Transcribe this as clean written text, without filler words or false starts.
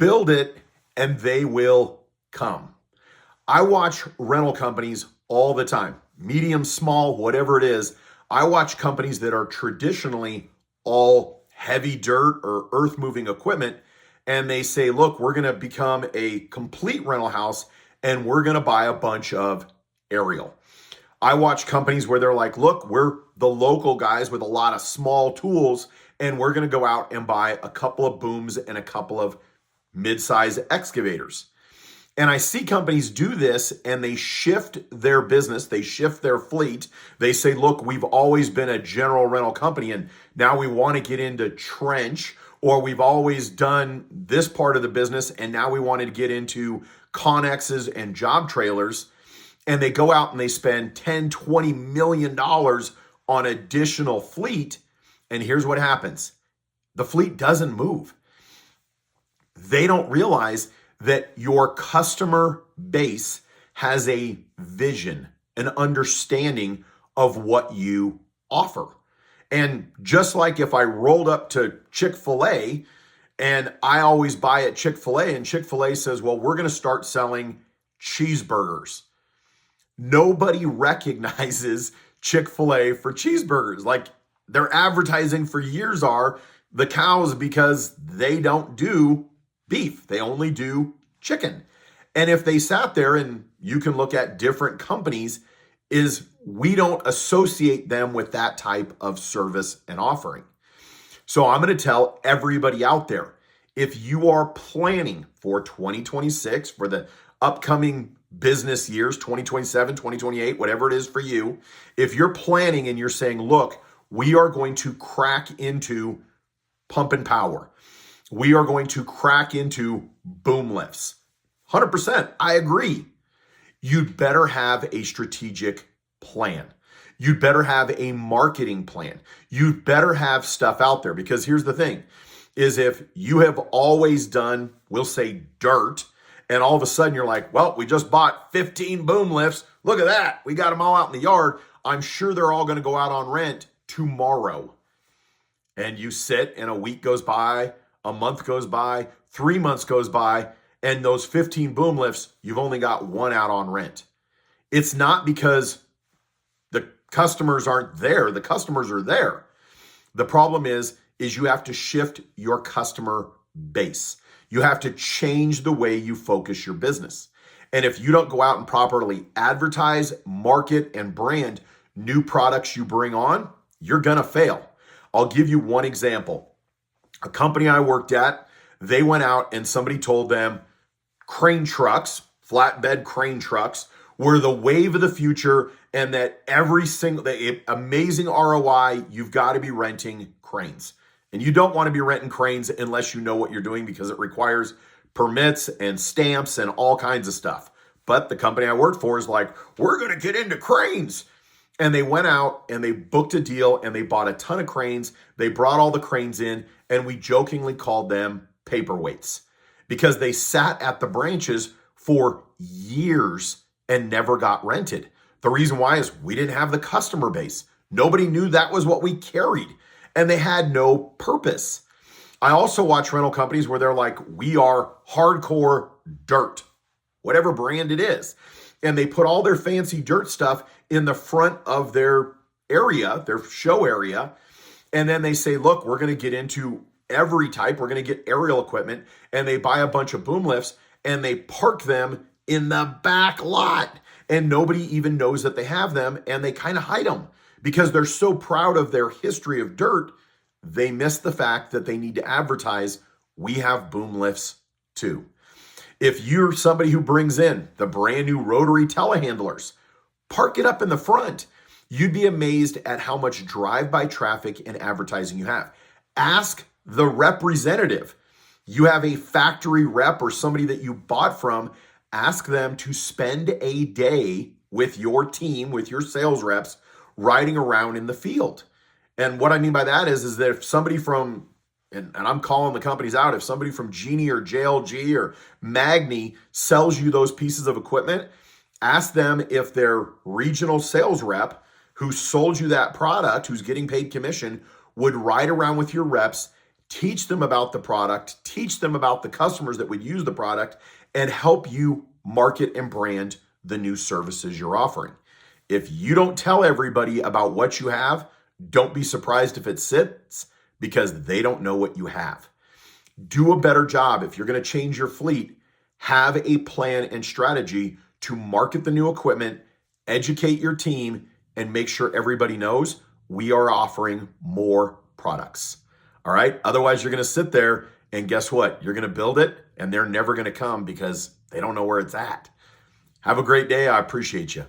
Build it and they will come. I watch rental companies all the time, medium, small, whatever it is. I watch companies that are traditionally all heavy dirt or earth moving equipment, and they say, look, we're going to become a complete rental house and we're going to buy a bunch of aerial. I watch companies where they're like, look, we're the local guys with a lot of small tools, and we're going to go out and buy a couple of booms and a couple of mid-size excavators. And I see companies do this and they shift their business, they shift their fleet. They say, look, we've always been a general rental company and now we want to get into trench, or we've always done this part of the business and now we wanted to get into Connexes and job trailers. And they go out and they spend $10, $20 million on additional fleet. And here's what happens. The fleet doesn't move. They don't realize that your customer base has a vision, an understanding of what you offer. And just like if I rolled up to Chick-fil-A and I always buy at Chick-fil-A and Chick-fil-A says, well, we're going to start selling cheeseburgers. Nobody recognizes Chick-fil-A for cheeseburgers. Like their advertising for years are the cows, because they don't do beef. They only do chicken. And if they sat there, and you can look at different companies, is we don't associate them with that type of service and offering. So I'm going to tell everybody out there, if you are planning for 2026, for the upcoming business years, 2027, 2028, whatever it is for you, if you're planning and you're saying, look, we are going to crack into pump and power, we are going to crack into boom lifts, 100%, I agree. You'd better have a strategic plan. You'd better have a marketing plan. You'd better have stuff out there, because here's the thing, is if you have always done, we'll say dirt, and all of a sudden you're like, well, we just bought 15 boom lifts. Look at that. We got them all out in the yard. I'm sure they're all going to go out on rent tomorrow. And you sit and a week goes by, a month goes by, 3 months goes by, and those 15 boom lifts, you've only got one out on rent. It's not because the customers aren't there. The customers are there. The problem is you have to shift your customer base. You have to change the way you focus your business. And if you don't go out and properly advertise, market, and brand new products you bring on, you're going to fail. I'll give you one example. A company I worked at, they went out and somebody told them crane trucks, flatbed crane trucks, were the wave of the future, and that every single, the amazing ROI, you've got to be renting cranes. And you don't want to be renting cranes unless you know what you're doing, because it requires permits and stamps and all kinds of stuff. But the company I worked for is like, we're going to get into cranes. And they went out and they booked a deal and they bought a ton of cranes. They brought all the cranes in, and we jokingly called them paperweights, because they sat at the branches for years and never got rented. The reason why is we didn't have the customer base. Nobody knew that was what we carried, and they had no purpose. I also watch rental companies where they're like, we are hardcore dirt, whatever brand it is. And they put all their fancy dirt stuff in the front of their area, their show area. And then they say, look, we're going to get into every type. We're going to get aerial equipment. And they buy a bunch of boom lifts and they park them in the back lot. And nobody even knows that they have them. And they kind of hide them because they're so proud of their history of dirt. They miss the fact that they need to advertise, we have boom lifts too. If you're somebody who brings in the brand new rotary telehandlers, park it up in the front. You'd be amazed at how much drive-by traffic and advertising you have. Ask the representative. You have a factory rep or somebody that you bought from. Ask them to spend a day with your team, with your sales reps, riding around in the field. And what I mean by that is that if somebody from, and I'm calling the companies out, if somebody from Genie or JLG or Magni sells you those pieces of equipment, ask them if their regional sales rep who sold you that product, who's getting paid commission, would ride around with your reps, teach them about the product, teach them about the customers that would use the product, and help you market and brand the new services you're offering. If you don't tell everybody about what you have, don't be surprised if it sits because they don't know what you have. Do a better job. If you're going to change your fleet, have a plan and strategy to market the new equipment, educate your team, and make sure everybody knows we are offering more products. All right. Otherwise, you're going to sit there and guess what? You're going to build it and they're never going to come because they don't know where it's at. Have a great day. I appreciate you.